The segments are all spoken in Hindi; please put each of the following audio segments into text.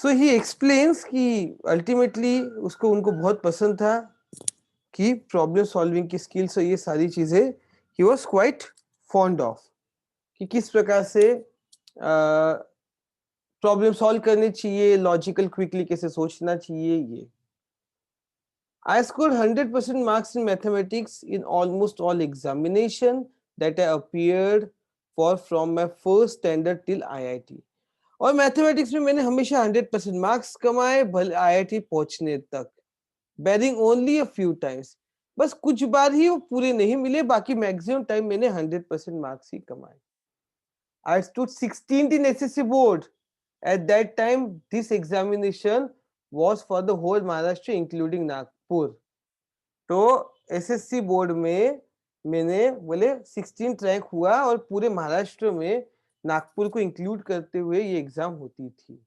सो ही एक्सप्लेन्स कि अल्टीमेटली उसको उनको बहुत पसंद था कि प्रॉब्लम सॉल्विंग की स्किल्स और ये सारी चीजें he was quite fond of कि किस प्रकार से प्रॉब्लम सॉल्व करनी चाहिए, लॉजिकल क्विकली कैसे सोचना चाहिए ये। I scored 100% marks in mathematics in almost all examination that I appeared for from my first standard till IIT. और मैथमेटिक्स में मैंने हमेशा 100% मार्क्स कमाए भले IIT पहुंचने तक, bearing only a few times. बस कुछ बार ही वो पूरे नहीं मिले, बाकी मैक्सिमम टाइम मैंने 100% मार्क्स ही कमाए। I stood 16th in SSC board. At that time, this examination was for the whole Maharashtra, including Nagpur. तो एसएससी बोर्ड में मैंने बोले 16th रैंक हुआ और पूरे महाराष्ट्र में नागपुर को इंक्लूड करते हुए ये एग्जाम होती थी।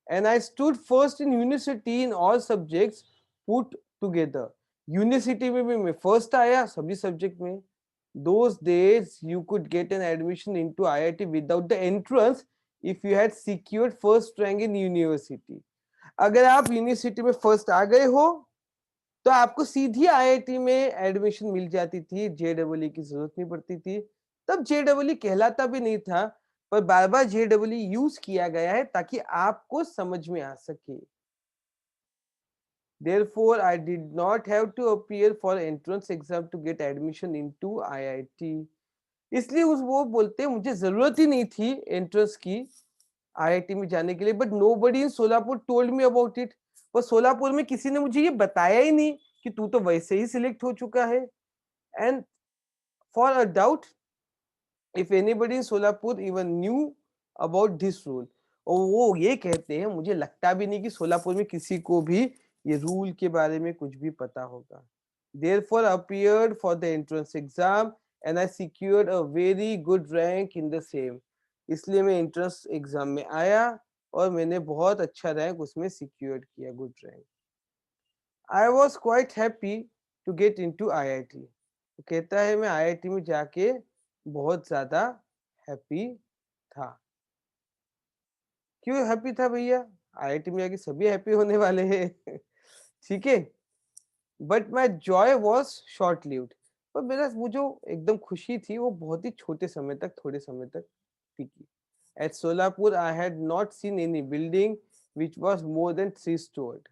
And I stood first in university in all subjects put together. University में भी मैं फर्स्ट आया सभी सब्जेक्ट में। Those days you could get an admission into IIT without the entrance if you had secured first rank in university. अगर आप यूनिवर्सिटी में फर्स्ट आ गए हो तो आपको सीधी आईआईटी में एडमिशन मिल जाती थी, जेडब्ल्यू की जरूरत नहीं पड़ती थी। तब जेडब्ल्यू कहलाता भी नहीं था, पर बार बार जेडब्ल्यू यूज किया गया है ताकि आपको समझ में आ सके। Therefore, I did not have to appear for entrance exam to get admission into IIT. इसलिए उस वो बोलते हैं मुझे जरूरत ही नहीं थी एंट्रेंस की आईआईटी में जाने के लिए, but nobody in Solapur told me about it. पर सोलापुर में किसी ने मुझे ये बताया ही नहीं कि तू तो वैसे ही सिलेक्ट हो चुका है। And for a doubt if anybody in Solapur even knew about this rule, और वो ये कहते हैं मुझे लगता भी नहीं कि सोलापुर में किसी को भी ये रूल के बारे में कुछ भी पता होगा। Therefore appeared for the entrance exam and I secured a very good rank in the same. इसलिए मैं एंट्रेंस एग्जाम में आया और मैंने बहुत अच्छा रैंक उसमें सिक्योर किया, good rank. I was quite happy to get into IIT. वो कहता है मैं आईआईटी में जाके बहुत ज्यादा हैप्पी था। क्यों हैप्पी था भैया? आईआईटी में जाके सभी हैप्पी होने वाले हैं। ठीक है, but my Joy was short lived. पर मेरा वो जो एकदम खुशी थी वो बहुत ही छोटे समय तक, थोड़े समय तक टिकी। At Solapur I had not seen any building which was more than 3 storeyed.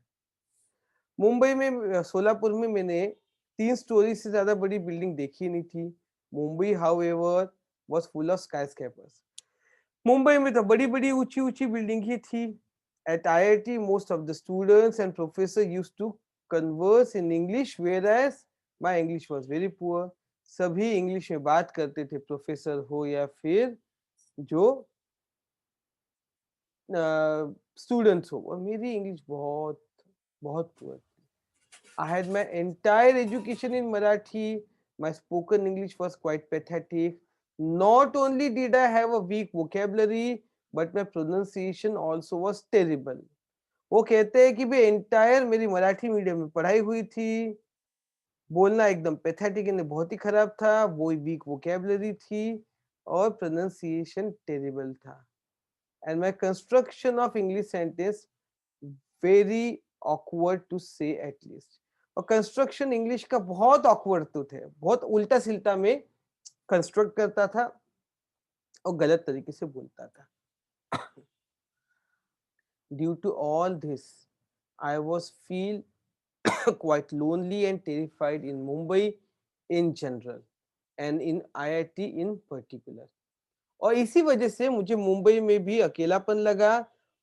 Mumbai में सोलापुर में मैंने 3 स्टोरी से ज्यादा बड़ी बिल्डिंग देखी नहीं थी। Mumbai however was full of skyscrapers. Mumbai में तो बड़ी बड़ी ऊंची ऊंची बिल्डिंग ही थी। At IIT most of the students and professors used to converse in English whereas my English was very poor. सभी इंग्लिश में बात करते थे, प्रोफेसर हो या फिर जो स्टूडेंट्स हो, और मेरी इंग्लिश बहुत बहुत पुअर थी। I had my entire education in Marathi. My spoken English was quite pathetic. Not only did I have a weak vocabulary, but my pronunciation also was terrible. वो कहते हैं कि भाई एंटायर मेरी मराठी मीडियम में पढ़ाई हुई थी, बोलना एकदम पैथेटिक यानी बहुत ही खराब था, वो वीक वोकेबलरी थी और प्रोनाउंसिएशन टेरिबल था। And my construction of English sentence very awkward to say at least. और कंस्ट्रक्शन इंग्लिश का बहुत ऑकवर्ड तो थे, बहुत उल्टा सिल्टा में कंस्ट्रक्ट करता था और गलत तरीके से बोलता था। Due to all this I was feel quite lonely and terrified in Mumbai in general and in IIT in particular. और इसी वजह से मुझे मुंबई में भी अकेलापन लगा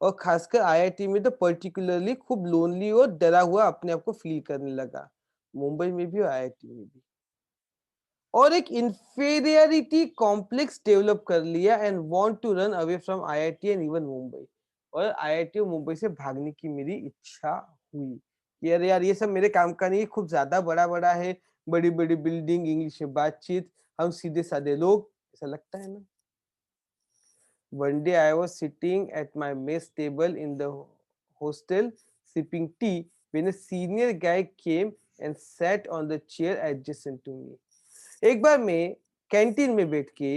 और खासकर आईआईटी में तो पर्टिकुलरली खूब लोनली और डरा हुआ अपने आप को फील करने लगा, मुंबई में भी और आईआईटी में भी। और एक इंफीरियरिटी कॉम्प्लेक्स डेवलप कर लिया and want to run away from IIT and even Mumbai. और आईआईटी और मुंबई से भागने की मेरी इच्छा हुई कि अरे यार ये सब मेरे काम का नहीं, खूब ज्यादा बड़ा बड़ा है, बड़ी बड़ी बिल्डिंग, इंग्लिश में बातचीत, हम सीधे साधे लोग, ऐसा लगता है ना। One day I was sitting at my mess table in the hostel sipping tea when a senior guy came and sat on the chair adjacent to me. एक बार मैं कैंटीन में बैठ के,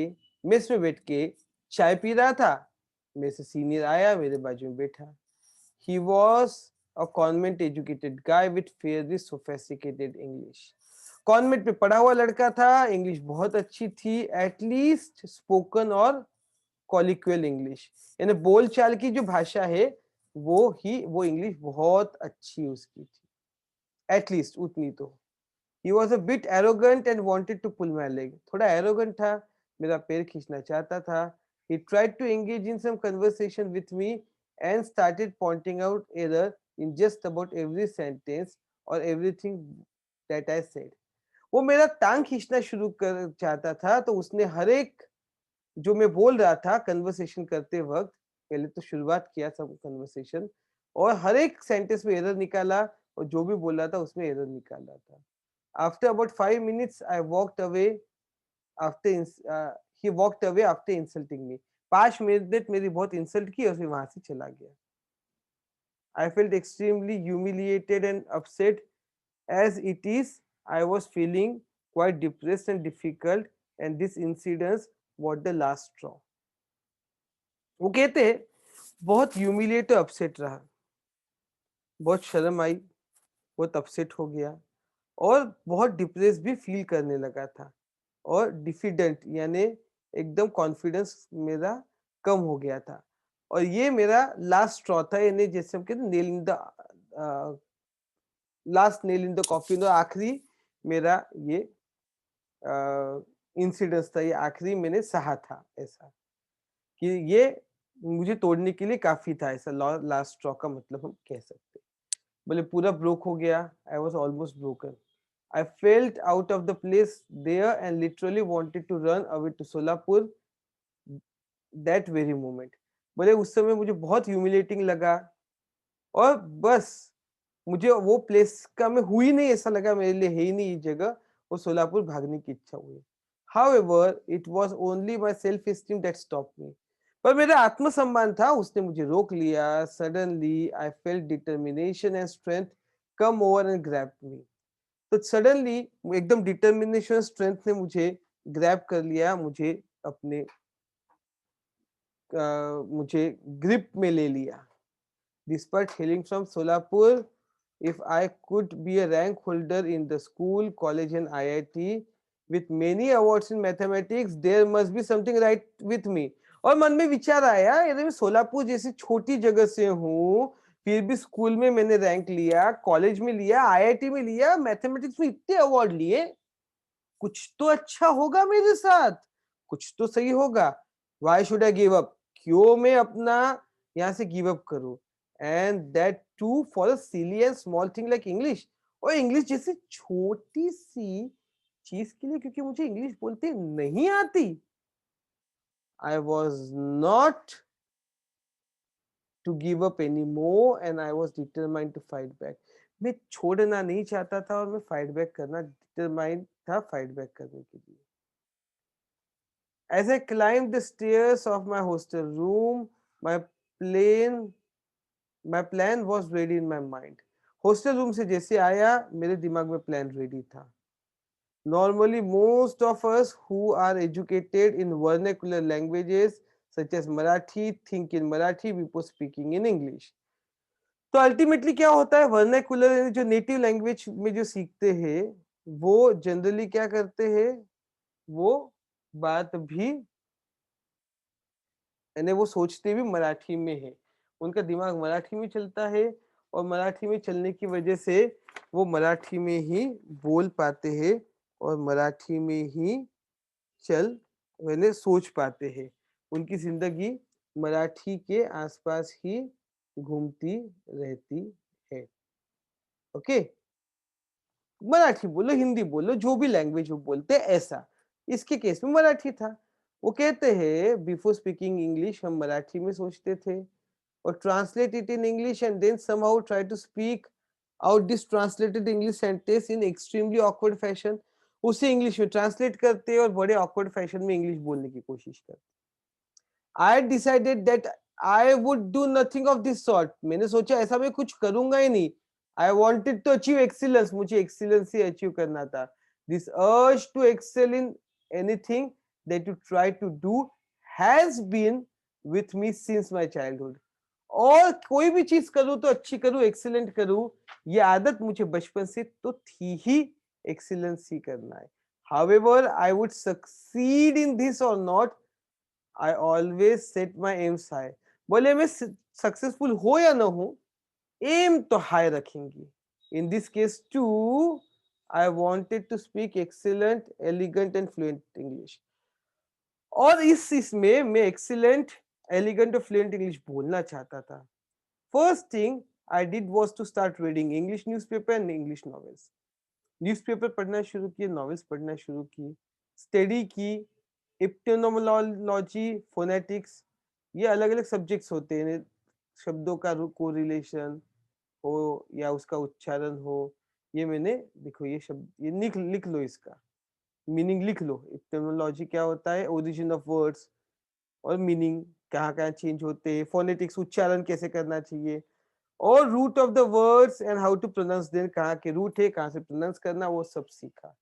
मेस में बैठ के चाय पी रहा था मेरे से सीनियर आया, मेरे बाजू में बैठा. He was a convent educated guy with fairly sophisticated English. Convent में पढ़ा हुआ लड़का था, इंग्लिश बहुत अच्छी थी, एटलीस्ट स्पोकन और कॉलिक्वल इंग्लिश, यानी बोल चाल की जो भाषा है वो इंग्लिश बहुत अच्छी उसकी थी, एटलीस्ट उतनी तो. He was a bit arrogant and wanted to pull my leg. थोड़ा arrogant था, मेरा पैर खींचना चाहता था. He tried to engage in some conversation with me and started pointing out error in just about every sentence or everything that I said. वो मेरा टांग खींचना शुरू कर चाहता था, तो उसने हर एक जो मैं बोल रहा था कन्वर्सेशन करते वक्त, पहले तो शुरुआत किया सब कन्वर्सेशन, और हर एक सेंटेंस में एरर निकाला, और जो भी बोल रहा था उसमें एरर निकाला था. After about 5 minutes, I walked away after he walked away after insulting me. 5 minute मेरी बहुत इंसल्ट की और फिर वहां से चला गया. I felt extremely humiliated and upset. As it is, I was feeling quite depressed and difficult, and this incident was the last straw. वो कहते हैं बहुत ह्यूमिलिएट और अपसेट रहा, बहुत शर्म आई, बहुत अपसेट हो गया, और बहुत डिप्रेस भी फील करने लगा था, और डिफिडेंट यानी एकदम कॉन्फिडेंस मेरा कम हो गया था, और ये मेरा लास्ट स्ट्रॉ था, यानी जैसे हम कहते nail in the last nail in the coffin, आखिरी मेरा ये इंसिडेंस था, ये आखिरी मैंने सहा था, ऐसा कि ये मुझे तोड़ने के लिए काफी था, ऐसा लास्ट स्ट्रॉ का मतलब हम कह सकते. बोले पूरा ब्रोक हो गया, I was almost broken. I felt out of the place there and literally wanted to run away to Solapur that very moment. बोले उस समय मुझे बहुत ह्यूमिलेटिंग लगा, और बस मुझे वो प्लेस का मैं हुई नहीं, ऐसा लगा मेरे लिए है ही नहीं ये जगह, और सोलापुर भागने की इच्छा हुई. However, it was only my self-esteem that stopped me. पर मेरा आत्मसम्मान था, उसने मुझे रोक लिया. Suddenly, I felt determination and strength come over and grab me. तो सडनली एकदम डिटर्मिनेशन स्ट्रेंथ ने मुझे ग्रैब कर लिया, मुझे अपने मुझे ग्रिप में ले लिया. Despite hailing from Solapur, if I could be a rank holder in the school, college and IIT with many awards in mathematics, there must be something right with me. और मन में विचार आया, यदि मैं सोलापुर जैसी छोटी जगह से हूँ, फिर भी स्कूल में मैंने रैंक लिया, कॉलेज में लिया, आईआईटी में लिया, मैथमेटिक्स में इतने अवार्ड लिए, कुछ तो अच्छा होगा मेरे साथ, कुछ तो सही होगा. Why should I give up? क्यों मैं अपना यहाँ से गिव अप करूं, and that too for a silly and small thing like English. और इंग्लिश जैसी छोटी सी चीज के लिए, क्योंकि मुझे इंग्लिश बोलते नहीं आती. I was not to give up anymore and I was determined to fight back. मैं छोड़ना नहीं चाहता था, और मैं फाइट बैक करना डिटरमाइंड था, फाइट बैक करने के लिए. As I climbed the stairs of my hostel room, plan my plan was ready in my mind. Hostel room से जैसे आया, मेरे दिमाग में प्लान रेडी था. Normally, most of us who are educated in vernacular languages such as Marathi think in Marathi before speaking in English. तो अल्टीमेटली क्या होता है, वर्नाकुलर जो नेटिव लैंग्वेज में जो सीखते हैं, वो जनरली क्या करते हैं, वो बात भी यानी वो सोचते भी मराठी में है, उनका दिमाग मराठी में चलता है, और मराठी में चलने की वजह से वो मराठी में ही बोल पाते हैं, और मराठी में ही चल यानी सोच पाते हैं. उनकी जिंदगी मराठी के आसपास ही घूमती रहती है. ओके, मराठी बोलो, हिंदी बोलो, जो भी लैंग्वेज वो बोलते हैं, ऐसा इसके केस में मराठी था. वो कहते हैं बिफोर स्पीकिंग इंग्लिश हम मराठी में सोचते थे, और translate it in English and then somehow try to speak out this translated English sentence in extremely awkward fashion. उसे इंग्लिश में ट्रांसलेट करते और बड़े ऑकवर्ड फैशन में इंग्लिश बोलने की कोशिश करते. I decided that I would do nothing of this sort. मैंने सोचा ऐसा मैं कुछ करूंगा ही नहीं. I wanted to achieve excellence. मुझे excellence ही achieve करना था. This urge to excel in anything that you try to do has been with me since my childhood. और कोई भी चीज करूँ तो अच्छी करूँ, एक्सीलेंट करूँ, ये आदत मुझे बचपन से तो थी ही, एक्सीलेंस ही करना है. However, I would succeed in this or not, I always set my aims high. बोले मैं सक्सेसफुल हो या ना हो, एम तो हाई रखेंगे. In this case too, I wanted to speak excellent, elegant and fluent English. और इस इसमें मैं एक्सीलेंट, एलिगेंट और फ्लुएंट इंग्लिश बोलना चाहता था. First thing I did was to start reading English newspaper and English novels. Newspaper पढ़ना शुरू किए, नॉवेल्स पढ़ना शुरू की, स्टडी की, इप्टेनोमोलॉजी, फोनेटिक्स, ये अलग अलग सब्जेक्ट्स होते हैं. शब्दों का कोरिलेशन हो या उसका उच्चारण हो, ये मैंने, देखो ये शब्द, ये लिख लिख लो, इसका मीनिंग लिख लो. इप्टेनोलॉजी क्या होता है, ओरिजिन ऑफ वर्ड्स, और मीनिंग कहाँ कहाँ चेंज होते हैं, फोनेटिक्स उच्चारण कैसे करना चाहिए, और root of the words and how to pronounce them, कहाँ के रूट है, कहाँ से प्रोनाउंस करना, वो सब सीखा.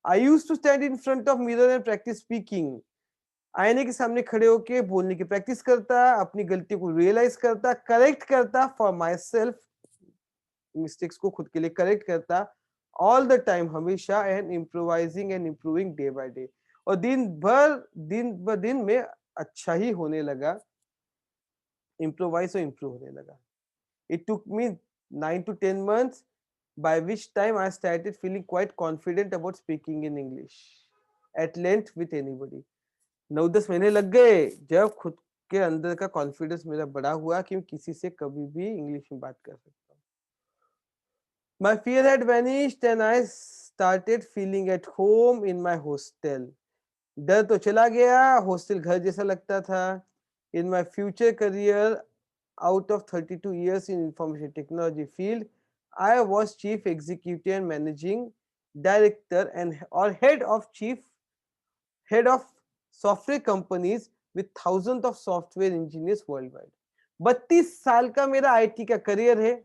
I used to stand in front of mirror and practise speaking. आईने के सामने खड़े होके बोलने की प्रैक्टिस करता, अपनी गलतियों को रियलाइज करता, करेक्ट करता फॉर माई सेल्फ, मिस्टेक्स को खुद के लिए करेक्ट करता ऑल द टाइम, हमेशा, and improvising and improving day by day. और दिन ब दिन में अच्छा ही होने लगा, इम्प्रोवाइज और इम्प्रूव होने लगा. It took me 9 to 10 months, by which time I started feeling quite confident about speaking in English at length with anybody. 9-10 महीने लग गए जब खुद के अंदर का कॉन्फिडेंस मेरा बड़ा हुआ कि मैं किसी से कभी भी इंग्लिश में बात कर सकता हूँ. My fear had vanished and I started feeling at home in my hostel. डर तो चला गया, हॉस्टल घर जैसा लगता था. In my future career, out of 32 years in information technology field, I was chief executive and managing director and or head of software companies with thousands of software engineers worldwide. 32 साल का मेरा आईटी का करियर है.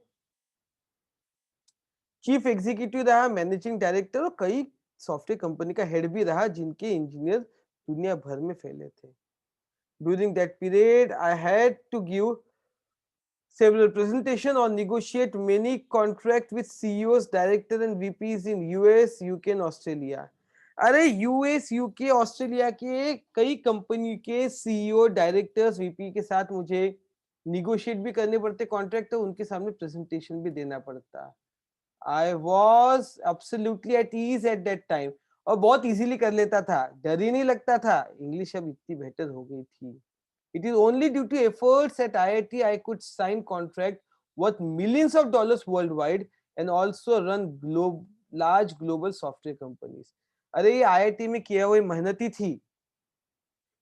चीफ एग्जीक्यूटिव रहा, मैनेजिंग डायरेक्टर, और कई सॉफ्टवेयर कंपनी का हेड भी रहा जिनके इंजीनियर दुनिया भर में फैले थे. During that period, I had to give several presentations or negotiate many contracts with CEOs, directors and VPs in US, UK and Australia. अरे यूएस, यूके, ऑस्ट्रेलिया के कई कंपनी के सीईओ, डायरेक्टर्स, वीपी के साथ मुझे निगोशिएट भी करने पड़ते कॉन्ट्रैक्ट, तो उनके सामने प्रेजेंटेशन भी देना पड़ता. I was absolutely at ease at that time, और बहुत इजीली कर लेता था, डर ही नहीं लगता था. इंग्लिश अब इतनी बेहतर हो गई थी. It is only due to efforts at IIT I could sign contract worth millions of dollars worldwide and also run large global software companies. अरे ये आईआईटी में किया हुई मेहनत ही थी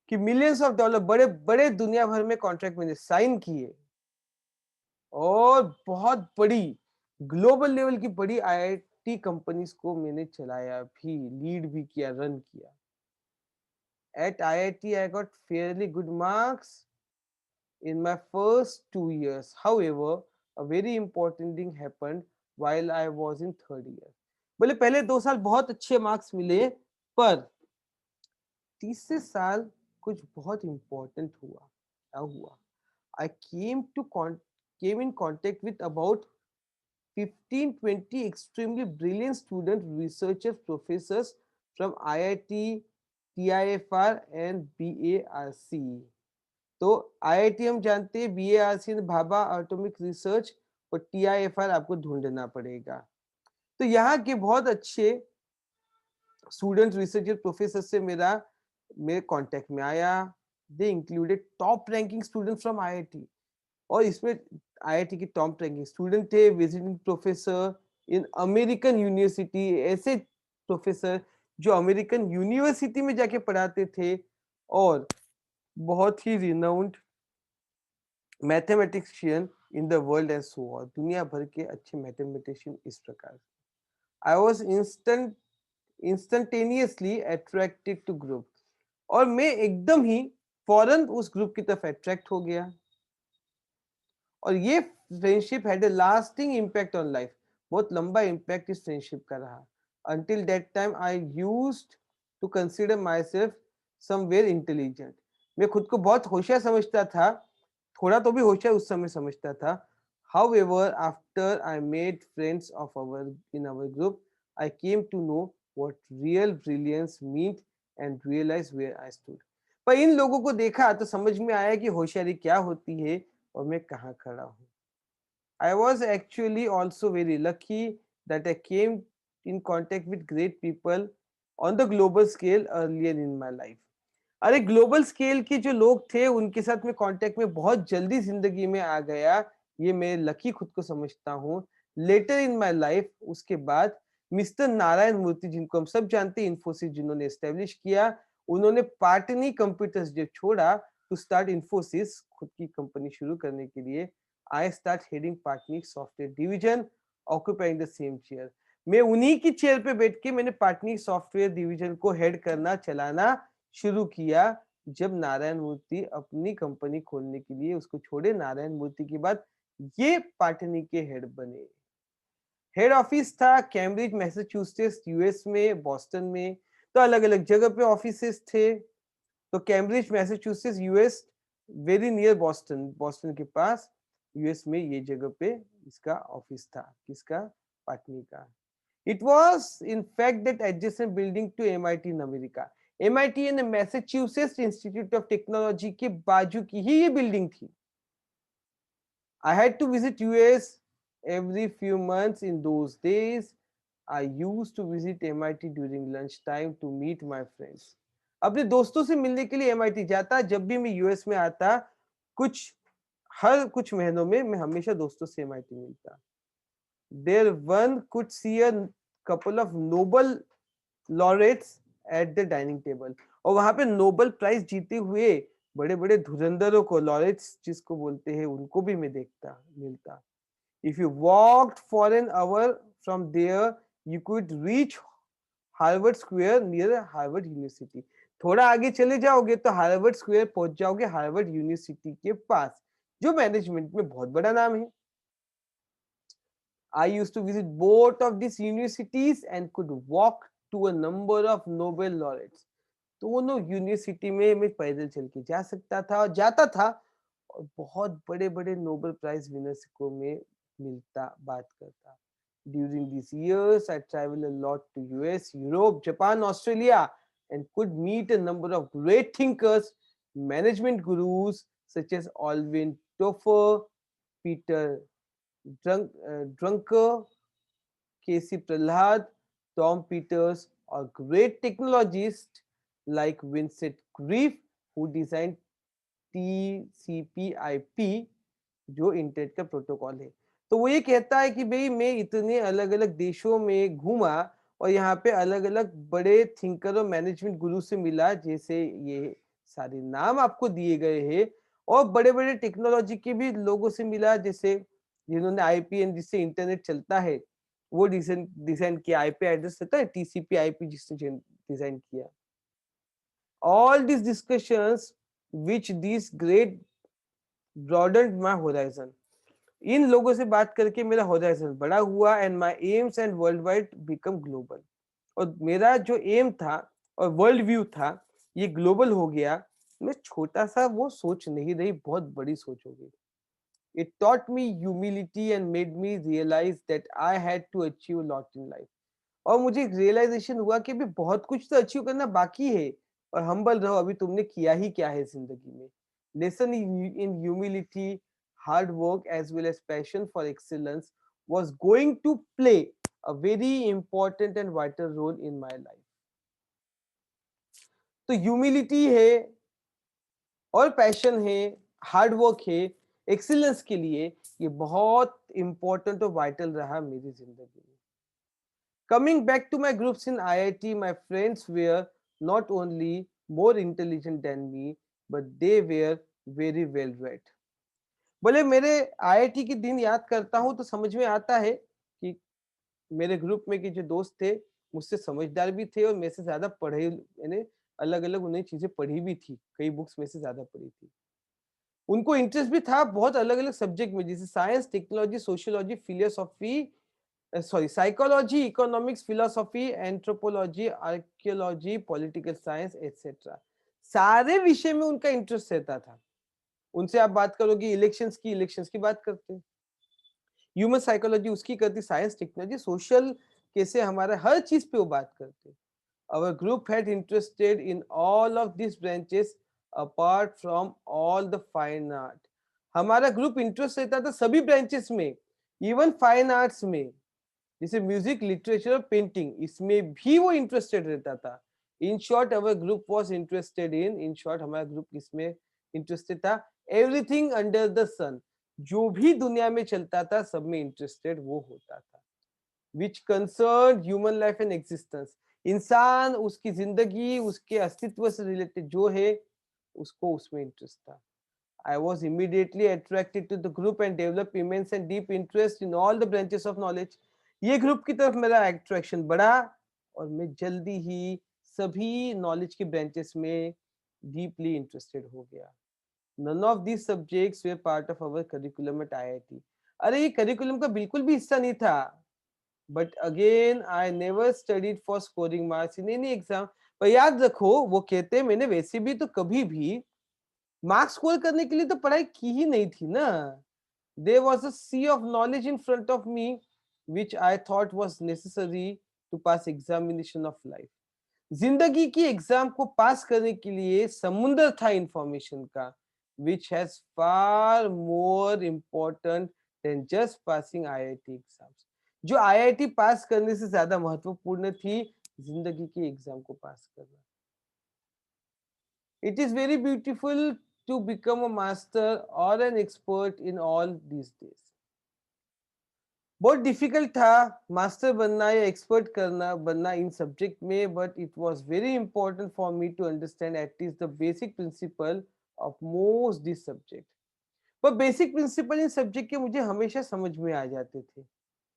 कि मिलियंस ऑफ डॉलर, बड़े बड़े दुनिया भर में कॉन्ट्रैक्ट मैंने साइन किए, और बहुत बड़ी ग्लोबल लेवल की बड़ी आईआईटी कंपनीज को मैंने चलाया भी, लीड भी किया, रन किया. At IIT I got fairly good marks in my first 2 years. However, a very important thing happened while I was in third year. बोले पहले 2 साल बहुत अच्छे मार्क्स मिले, पर तीसरे साल कुछ बहुत important हुआ. क्या हुआ? I came in contact with about 15-20 extremely brilliant students, researchers, professors from IIT, TIFR and BARC. तो आईआईटी हम जानते हैं, बीएआरसी भाभा एटॉमिक रिसर्च, और टीआईएफआर आपको ढूंढना पड़ेगा. तो यहाँ के बहुत अच्छे स्टूडेंट, रिसर्चर, प्रोफेसर से मेरे कांटेक्ट में आया. They included top ranking student from IIT, और इसमें आईआईटी की टॉप रैंकिंग स्टूडेंट थे, visiting professor in American university, ऐसे प्रोफेसर जो अमेरिकन यूनिवर्सिटी में जाके पढ़ाते थे, और बहुत ही renowned mathematician in the world and so on, दुनिया भर के अच्छे मैथमेटिशियन इस प्रकार. I was instantaneously attracted to group, और मैं एकदम ही फौरन उस ग्रुप की तरफ अट्रैक्ट हो गया. और ये friendship had a lasting impact on life, बहुत लंबा इम्पैक्ट इस फ्रेंडशिप का रहा. Until that time I used to consider myself somewhere intelligent. मैं खुद को बहुत होशियार समझता था, थोड़ा तो भी होशियार उस समय समझता था। However, after I made friends of our group, I came to know what real brilliance meant and realized where I stood. पर इन लोगों को देखा तो समझ में आया कि होशियारी क्या होती है और मैं कहाँ खड़ा हूँ। I was actually also very lucky that I came in contact with great people on the global scale earlier in my life. अरे ग्लोबल स्केल के जो लोग थे उनके साथ मैं कांटेक्ट में बहुत जल्दी जिंदगी में आ गया, ये मैं लकी खुद को समझता हूँ। लेटर इन माय लाइफ उसके बाद मिस्टर नारायण मूर्ति जिनको हम सब जानते हैं, इन्फोसिस जिन्होंने एस्टेब्लिश किया, उन्होंने पाटनी कंप्यूटर्स जब छोड़ा टू स्टार्ट इन्फोसिस, खुद की कंपनी शुरू करने के लिए, I start heading Patni software division occupying the same chair. मैं उन्हीं की चेयर पे बैठ के मैंने पाटनी सॉफ्टवेयर डिवीजन को हेड करना चलाना शुरू किया। जब नारायण मूर्ति अपनी कंपनी खोलने के लिए उसको छोड़े, नारायण मूर्ति के बाद ये पाटनी के हेड बने। हेड ऑफिस था कैम्ब्रिज मैसाचुसेट्स यूएस में, बॉस्टन में, तो अलग अलग जगह पे ऑफिसेस थे। तो Cambridge Massachusetts US, very near Boston, Boston के पास यूएस में ये जगह पे इसका ऑफिस था, किसका, पाटनी का। It was in fact that adjacent building to MIT in America. MIT यानी मैसाचुसेट्स इंस्टीट्यूट ऑफ टेक्नोलॉजी के बाजू की ही ये बिल्डिंग थी। I had to visit US every few months in those days. I used to visit MIT during lunchtime to meet my friends. अपने दोस्तों से मिलने के लिए एमआईटी जाता, जब भी मैं यूएस में आता, कुछ हर कुछ महीनों में मैं हमेशा दोस्तों से एमआईटी मिलता। There one could see a couple of Nobel laureates at the dining table. और वहां पे नोबल प्राइज जीते हुए बड़े बड़े धुरंधरों को, लॉरेट्स जिसको बोलते हैं, उनको भी मैं देखता मिलता। If you walked for an hour from there, you could reach Harvard square near Harvard university. थोड़ा आगे चले जाओगे तो हार्वर्ड स्क्वायर पहुंच जाओगे, हार्वर्ड यूनिवर्सिटी के पास, जो मैनेजमेंट में बहुत बड़ा नाम है। I used to visit both of these universities and could walk to a number of Nobel laureates. दोनों यूनिवर्सिटी में मैं पैदल चल के जा सकता था और जाता था, और बहुत बड़े बड़े नोबेल प्राइज विनर्स को मैं मिलता, बात करता। During these years, I traveled a lot to US, Europe, Japan, Australia, and could meet a number of great thinkers, management gurus such as Alvin Toffler, Peter Drucker, Casey Prahlad, Tom Peters, or great technologists like Vincent Grief, who designed TCP/IP, जो इंटरनेट का प्रोटोकॉल है। तो वो ये कहता है कि भाई मैं इतने अलग अलग देशों में घूमा और यहाँ पे अलग अलग बड़े थिंकर और मैनेजमेंट गुरु से मिला, जैसे ये सारे नाम आपको दिए गए हैं, और बड़े बड़े टेक्नोलॉजी के भी लोगों से मिला, जैसे जिन्होंने आईपीएन जिससे इंटरनेट चलता है वो डिजाइन किया, आईपी एड्रेस रहता है, टीसीपी/आईपी जिसने डिजाइन किया। All this discussions which this great broadened my horizon. इन लोगों से बात करके मेरा होराइजन बड़ा हुआ, and my AIIMS and world wide become global. और मेरा जो एम था और वर्ल्ड व्यू था ये ग्लोबल हो गया। मैं छोटा सा वो सोच नहीं रही, बहुत बड़ी सोच हो गई। It taught me humility and made me realize that I had to achieve a lot in life. और मुझे रियलाइजेशन हुआ कि अभी बहुत कुछ तो अचीव करना बाकी है, और हम्बल रहो, अभी तुमने किया ही क्या है जिंदगी में। Lesson in humility, hard work as well as passion for excellence was going to play a very important and vital role in my life. तो ह्यूमिलिटी है और पैशन है, हार्ड वर्क है एक्सीलेंस के लिए, ये बहुत इंपॉर्टेंट और वाइटल रहा मेरी जिंदगी में। Coming back to my groups in IIT, my friends were not only more intelligent than me, but they were very well read. बोले मेरे आईआईटी के दिन याद करता हूँ तो समझ में आता है कि मेरे ग्रुप में के जो दोस्त थे मुझसे समझदार भी थे और मेरे से ज्यादा पढ़े, मैंने अलग अलग उन्हें चीजें पढ़ी भी थी, कई बुक्स में से ज्यादा पढ़ी थी। उनको इंटरेस्ट भी था बहुत अलग अलग सब्जेक्ट में, जैसे science, technology, sociology, philosophy, sorry psychology, economics, philosophy, anthropology, archaeology, political science etcetera. सारे विषय में उनका इंटरेस्ट रहता था। उनसे आप बात करोगे इलेक्शंस की बात करते, ह्यूमन साइकोलॉजी उसकी करती, साइंस टेक्नोलॉजी सोशल कैसे हमारा हर चीज पे वो बात करते। Our group had interested in all of these branches apart from all the fine art. हमारा ग्रुप इंटरेस्ट रहता था सभी ब्रांचेस में, इवन फाइन आर्ट्स में, जैसे म्यूजिक, लिटरेचर और पेंटिंग, इसमें भी वो इंटरेस्टेड रहता था। In short our group was interested in short हमारा ग्रुप इसमें इंटरेस्टेड था, एवरीथिंग अंडर द सन, जो भी दुनिया में चलता था सब में इंटरेस्टेड वो होता था। Which concern human life and existence, इंसान, उसकी जिंदगी, उसके अस्तित्व से रिलेटेड जो है उसको उसमें इंटरेस्ट था। I was immediately attracted to the group and developed immense and deep interest in all the branches of knowledge. ये ग्रुप की तरफ मेरा अट्रैक्शन बढ़ा और मैं जल्दी ही सभी नॉलेज के ब्रांचेस में डीपली इंटरेस्टेड हो गया। None of these subjects were part of our curriculum at IIT. अरे ये करिकुलम का बिल्कुल भी हिस्सा नहीं था। But again, I never studied for scoring marks in any exam. पर याद रखो, वो कहते हैं मैंने वैसे भी तो कभी भी मार्क्स स्कोर करने के लिए तो पढ़ाई की ही नहीं थी ना। There was a sea of knowledge in front of me, which I thought was necessary to pass examination of life. जिंदगी की एग्जाम को पास करने के लिए समुंदर था इंफॉर्मेशन का, which has far more important than just passing IIT exams. जो IIT पास करने से ज्यादा महत्वपूर्ण थी जिंदगी की एग्जाम को पास करना। It is very beautiful to become a master or an expert in all these days. बहुत डिफिकल्ट था मास्टर बनना या एक्सपर्ट करना बनना इन सब्जेक्ट में, but it was very important for me to understand at least the basic principle of most this subject. पर बेसिक प्रिंसिपल इन सब्जेक्ट के मुझे हमेशा समझ में आ जाते थे।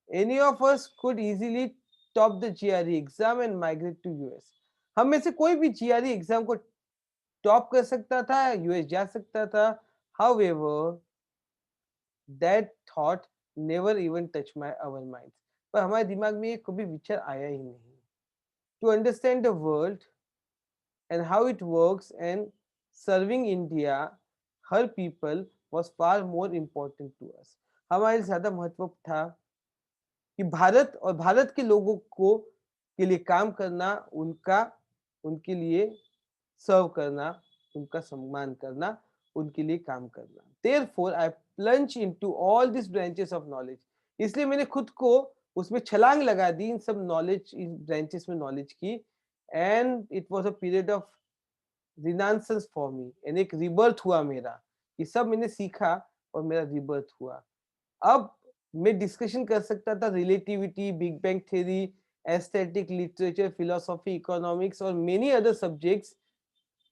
Any of us could easily top the GRE exam and migrate to US. हम में से कोई भी जीआरई एग्जाम को टॉप कर सकता था, यूएस जा सकता था। However that thought never even touch my our minds. पर हमारे दिमाग में ये कभी विचार आया ही नहीं। To understand the world and how it works and serving India her people was far more important to us. हमारे ज्यादा महत्व था कि भारत और भारत के लोगों को के लिए काम करना, उनके लिए सर्व करना, उनका सम्मान करना, उनके लिए काम करना। Therefore, I plunge into all these branches of knowledge. इसलिए मैंने खुद को उसमें छलांग लगा दी इन सब नॉलेज, इन ब्रांचेस में नॉलेज की। And it was a period of renaissance for me, and एक रिबर्थ हुआ मेरा। ये सब मैंने सीखा और मेरा रिबर्थ हुआ। अब मैं डिस्कशन कर सकता था relativity, big bang theory, aesthetic, literature, philosophy, economics और many other subjects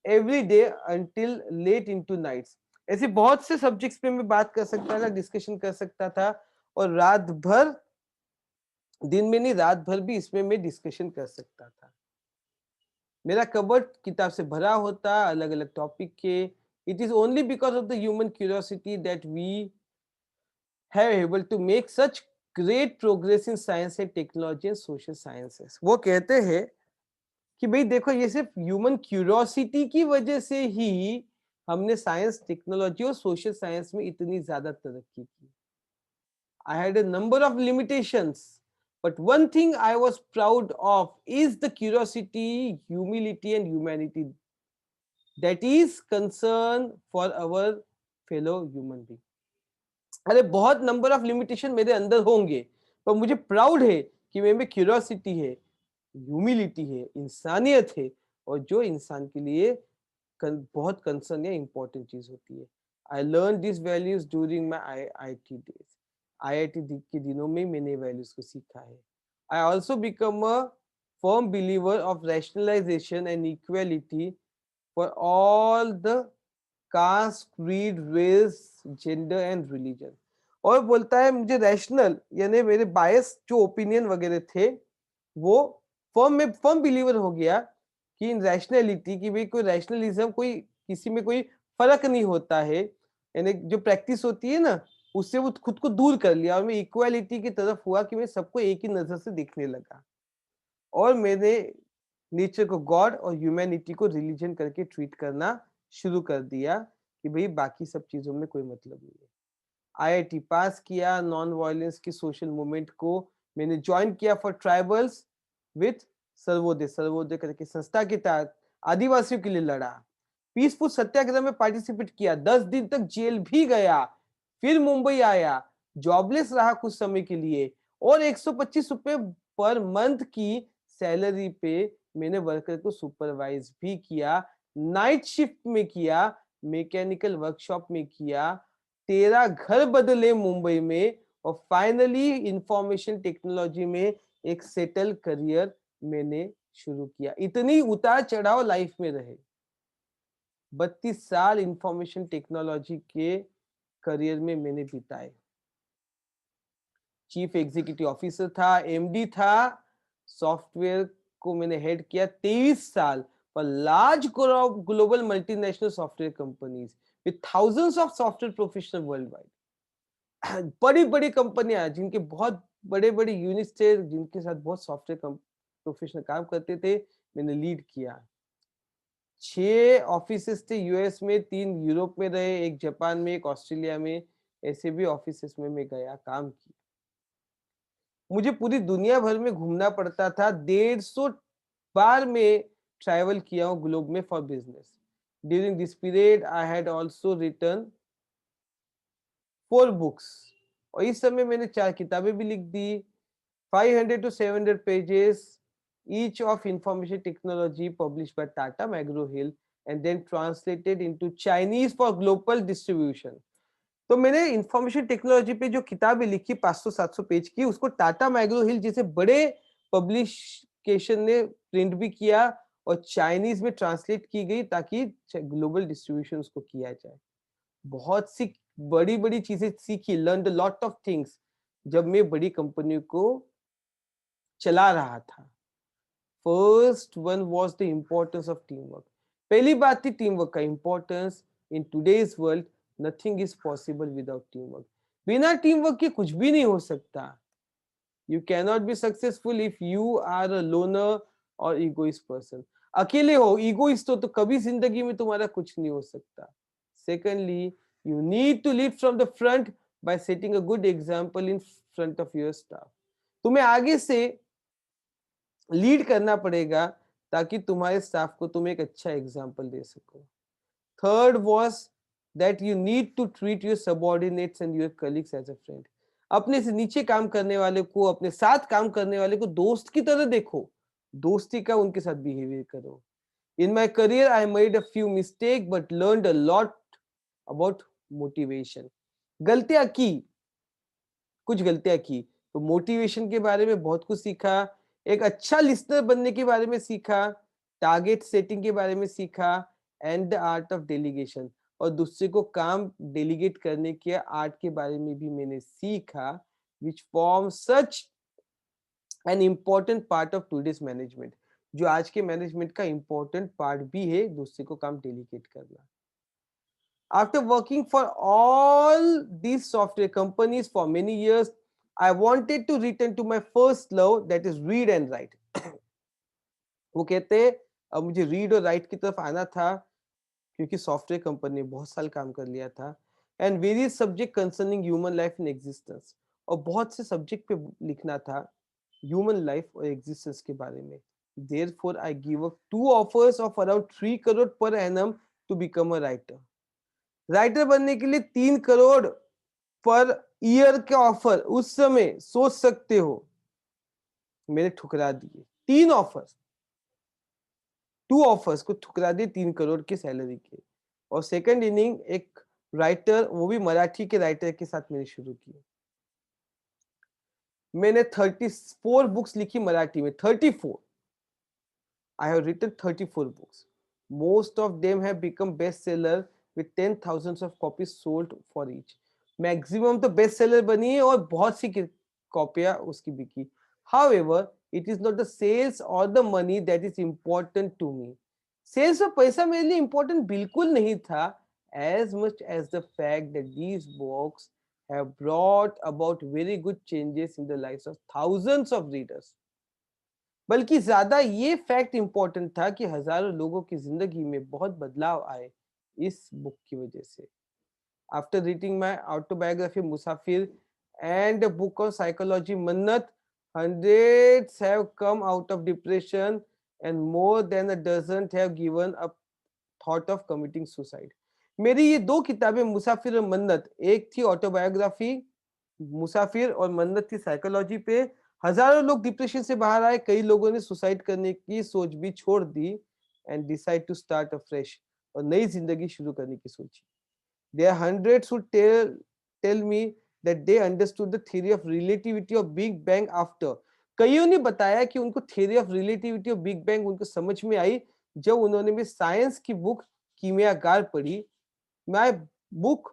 every day until late into nights. ऐसे बहुत से सब्जेक्ट्स पे मैं बात कर सकता था, डिस्कशन कर सकता था, और रात भर, दिन में नहीं रात भर भी इसमें मैं डिस्कशन कर सकता था। मेरा कबर्ड किताब से भरा होता अलग अलग टॉपिक के। It is only because of the human curiosity that we have able to make such great progress in science and technology and social sciences. वो कहते हैं कि भाई देखो, ये सिर्फ ह्यूमन क्यूरियोसिटी की वजह से ही हमने साइंस, टेक्नोलॉजी और सोशल साइंस में इतनी ज्यादा तरक्की की। I had a number of limitations, but one thing I was proud of is the curiosity, humility and humanity that is concern for our fellow human being. अरे बहुत नंबर ऑफ लिमिटेशन मेरे अंदर होंगे, पर मुझे प्राउड है कि मेरे क्यूरियोसिटी है, ह्यूमिलिटी है, इंसानियत है, और जो इंसान के लिए बहुत कंसर्न या इंपॉर्टेंट चीज होती है। I learn this values during my IIT days. IIT के दिनों में मैंने वैल्यूज को सीखा है। I also become a firm believer of rationalisation and equality for all the caste, creed, race, gender and religion. और बोलता है मुझे रैशनल यानी मेरे बायस जो ओपिनियन वगैरह थे वो फर्म बिलीवर हो गया कि इन रैशनैलिटी की भी कोई रैशनलिज्म, कोई किसी में कोई फर्क नहीं होता है, यानी जो प्रैक्टिस होती है ना उससे वो खुद को दूर कर लिया, और मैं इक्वालिटी की तरफ हुआ कि मैं सबको एक ही नजर से देखने लगा। और मैंने नेचर को गॉड और ह्यूमैनिटी को रिलीजन करके ट्रीट करना शुरू कर दिया कि भाई बाकी सब चीजों में कोई मतलब नहीं है। आईआईटी पास किया, नॉन वायलेंस की सोशल मूवमेंट को मैंने ज्वाइन किया for tribals with Sarvodaya, Sarvodaya करके संस्था के तहत आदिवासियों के लिए लड़ा। पीसफुल सत्याग्रह में पार्टिसिपेट किया, 10 दिन तक जेल भी गया, फिर मुंबई आया, जॉबलेस रहा कुछ समय के लिए, और 125 रुपए पर मंथ की सैलरी पे मैंने वर्कर को सुपरवाइज भी किया, नाइट शिफ्ट में किया, मैकेनिकल वर्कशॉप में किया, 13 घर बदले मुंबई में, और फाइनली इंफॉर्मेशन टेक्नोलॉजी में एक सेटल करियर मैंने शुरू किया। इतनी उतार चढ़ाव लाइफ में रहे। 32 साल इंफॉर्मेशन टेक्नोलॉजी के करियर में मैंने बिताए। चीफ एग्जीक्यूटिव ऑफिसर था, एमडी था, सॉफ्टवेयर को मैंने हेड किया 23 साल पर large global multinational software companies with thousands of software professional world wide. बड़ी बड़ी कंपनियां जिनके बहुत बड़े बड़े यूनिट्स थे, जिनके साथ बहुत सॉफ्टवेयर प्रोफेशनल काम करते थे, मैंने लीड किया। 6 ऑफिसेस थे यूएस में, 3 यूरोप में रहे, एक जापान में, एक ऑस्ट्रेलिया में। ऐसे भी ऑफिसेस में मैं गया, काम किया। मुझे पूरी दुनिया भर में घूमना पड़ता था, 150 बार में ट्रैवल किया हूँ ग्लोब में for business. During this period I had also written 4 books, और इस समय मैंने 4 किताबें भी लिख दी, 500 to 700 pages each of information technology published by Tata McGraw-Hill and then translated into Chinese for global distribution। तो मैंने इंफॉर्मेशन टेक्नोलॉजी पे जो किताबें लिखी 500-700 पेज की, उसको टाटा मैग्रो हिल जैसे बड़े पब्लिकेशन ने प्रिंट भी किया और चाइनीज में ट्रांसलेट की गई ताकि ग्लोबल डिस्ट्रीब्यूशन उसको किया जाए। बहुत सी बड़ी बड़ी चीजें सीखी, लर्न लॉट ऑफ थिंग्स जब मैं बड़ी कंपनी को चला रहा था। First one was the importance of team work. पहली बात थी टीम वर्क का importance. In today's world nothing is possible without team work. बिना टीम वर्क के कुछ भी नहीं हो सकता। You cannot be successful if you are a loner और ईगोइस्ट पर्सन। अकेले हो, ईगोइस्ट हो, तो कभी जिंदगी में तुम्हारा कुछ नहीं हो सकता। Secondly, you need to lead from the front by setting a good example in front of your staff. तुम्हें आगे से लीड करना पड़ेगा ताकि तुम्हारे स्टाफ को तुम एक अच्छा एग्जाम्पल दे सको। Third was that you need to treat your subordinates and your colleagues as a friend. अपने से नीचे काम करने वाले को, अपने साथ काम करने वाले को दोस्त की तरह देखो, दोस्ती का उनके साथ बिहेवियर करो। In my career I made a few mistake but learned a lot about motivation. गलतियां की, कुछ गलतियां की, तो मोटिवेशन के बारे में बहुत कुछ सीखा, एक अच्छा लिसनर बनने के बारे में सीखा, टारगेट सेटिंग के बारे में सीखा, and the art of delegation, और दूसरे को काम डेलीगेट करने के आर्ट के बारे में भी मैंने सीखा, which form such an important part of today's management, जो आज के मैनेजमेंट का इम्पोर्टेंट पार्ट भी है, दूसरे को काम डेलीगेट करना। After working for all these software companies for many years, I wanted to return to my first love, that is read and write. वो कहते हैं अब मुझे रीड और राइट की तरफ आना था क्योंकि सॉफ्टवेयर कंपनी में बहुत साल काम कर लिया था, and various subject concerning human life in existence, और बहुत से सब्जेक्ट पे लिखना था ह्यूमन लाइफ और एग्जिस्टेंस के बारे में। Therefore, I give up 2 offers of around 3 crore per annum to become a writer. Writer बनने के लिए 3 करोड़ पर ईयर के ऑफर उस समय सोच सकते हो, मैंने ठुकरा दिए। 3 ऑफर, 2 ऑफर्स को ठुकरा दिए 3 करोड़ की सैलरी के। और सेकंड इनिंग एक राइटर, वो भी मराठी के राइटर के साथ मैंने शुरू की। मैंने 34 बुक्स लिखी मराठी में, 34। I have written 34 books. Most of them have become bestseller with 10,000 of copies sold for each. Maximum तो bestseller बनी है और बहुत सी कॉपियां उसकी बिकी। However, it is not the sales or the money that is important to me. Sales और पैसा मेरे लिए important बिल्कुल नहीं था, as much as the fact that these books have brought about very good changes in the lives of thousands of readers. बल्कि ज्यादा ये फैक्ट इंपॉर्टेंट था कि हजारों लोगों की जिंदगी में बहुत बदलाव आए इस बुक की वजह से। After reading my autobiography Musafir and book of psychology मन्नत, hundreds have come out of depression and more than a dozen have given up thought of committing suicide। मेरी ये दो किताबें मुसाफिर और मन्नत, एक थी ऑटोबायोग्राफी मुसाफिर और मन्नत थी साइकोलॉजी पे, हजारों लोग डिप्रेशन से बाहर आए, कई लोगों ने सुसाइड करने की सोच भी छोड़ दी and decide to start afresh, और नई जिंदगी शुरू करने की सोची। There are hundreds who tell me that they understood the theory of relativity of Big Bang after। कईयों ने बताया कि उनको theory of relativity of Big Bang उनको समझ में आई जब उन्होंने भी साइंस की बुक कीमियागार पढ़ी। My book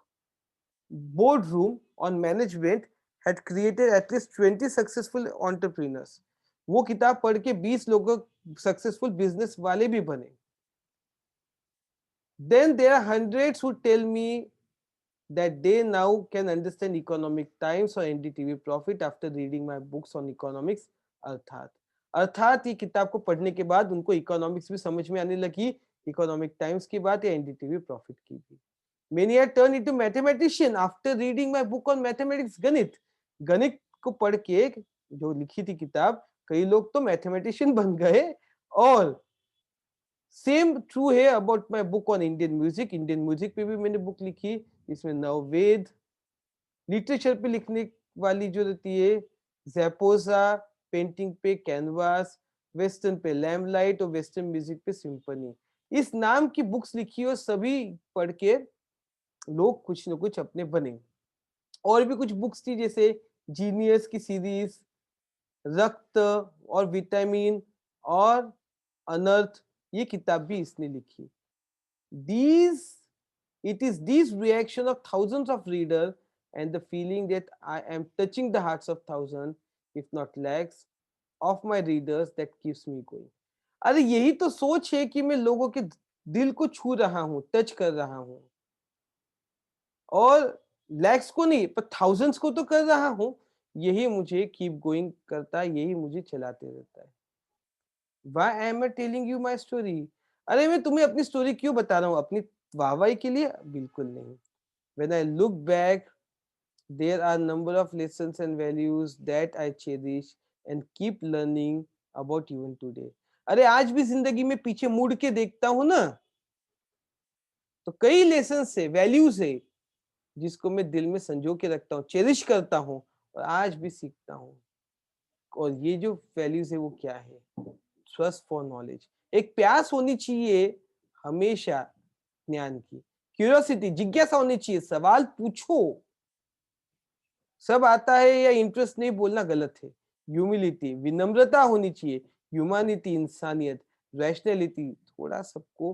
boardroom on management had created at least 20 successful entrepreneurs। वो किताब पढ़ के 20 लोगों सक्सेसफुल बिजनेस वाले भी बने। Then there are hundreds who tell me that they now can understand economic times or NDTV profit after reading my books on economics। अर्थात ये किताब को पढ़ने के बाद उनको इकोनॉमिक्स भी समझ में आने लगी, इकोनॉमिक टाइम्स की बात या एनडीटीवी प्रॉफिट की भी। Many are turned into mathematician after reading my book on mathematics गणित। गणित को पढ़ के जो लिखी थी किताब, कई लोग तो मैथमेटिशियन बन गए। और सेम ट्रू है about my book on Indian music. Indian music पे भी मैंने बुक लिखी, इसमें नववेद लिटरेचर पे लिखने वाली जो रहती है, जैपोजा पेंटिंग पे कैनवास, वेस्टर्न पे लैम्पलाइट और वेस्टर्न म्यूजिक पे सिम्फनी, इस नाम की बुक्स लिखी और सभी पढ़ के लोग कुछ न कुछ अपने बने। और भी कुछ बुक्स थी जैसे जीनियस की सीरीज, रक्त और विटामिन और अनर्थ, ये किताब भी इसने लिखी। These It is these reaction of thousands of readers and the feeling that I am touching the hearts of thousands, if not lakhs, of my readers that keeps me going। अरे यही तो सोच है कि मैं लोगों के दिल को छू रहा हूँ, टच कर रहा हूँ, और लैक्स को नहीं पर थाउजेंड्स को तो कर रहा हूँ। यही मुझे कीप गोइंग करता है, यही मुझे चलाते रहता है। Why am I telling you my story? अरे मैं तुम्हें अपनी स्टोरी क्यों बता रहा हूँ? अपनी वाहवाही के लिए? बिल्कुल नहीं। When I look back, there are number of lessons and values that I cherish and keep learning about even today। अरे आज भी जिंदगी में पीछे मुड़ के देखता हूँ ना, तो कई लेसन है, वैल्यूज है, जिसको मैं दिल में संजो के रखता हूँ, चेरिश करता हूँ और आज भी सीखता हूँ। और ये जो वैल्यूज है वो क्या है? थ्रस्ट फॉर नॉलेज, एक प्यास होनी चाहिए हमेशा ज्ञान की, क्यूरियोसिटी, जिज्ञासा होनी चाहिए, सवाल पूछो। सब आता है या इंटरेस्ट नहीं बोलना गलत है। ह्यूमिलिटी, विनम्रता होनी चाहिए, ह्यूमैनिटी, इंसानियत, रैशनैलिटी, थोड़ा सबको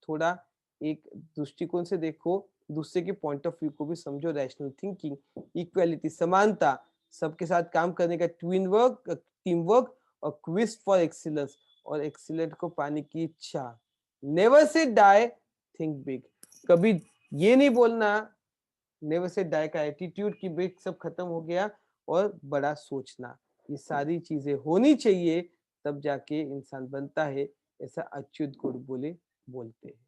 थोड़ा एक दृष्टिकोण से देखो, दूसरे के पॉइंट ऑफ व्यू को भी समझो, रैशनल थिंकिंग, इक्वालिटी, समानता, सबके साथ काम करने का ट्विन वर्क, टीम वर्क, और क्विस्ट फॉर एक्सीलेंस, और एक्सीलेंट को पाने की इच्छा। Never say die, think big, कभी ये नहीं बोलना नेवर से डाई का एटीट्यूड की बिग सब खत्म हो गया, और बड़ा सोचना, ये सारी चीजें होनी चाहिए, तब जाके इंसान बनता है, ऐसा अच्युत गुरु बोलते हैं।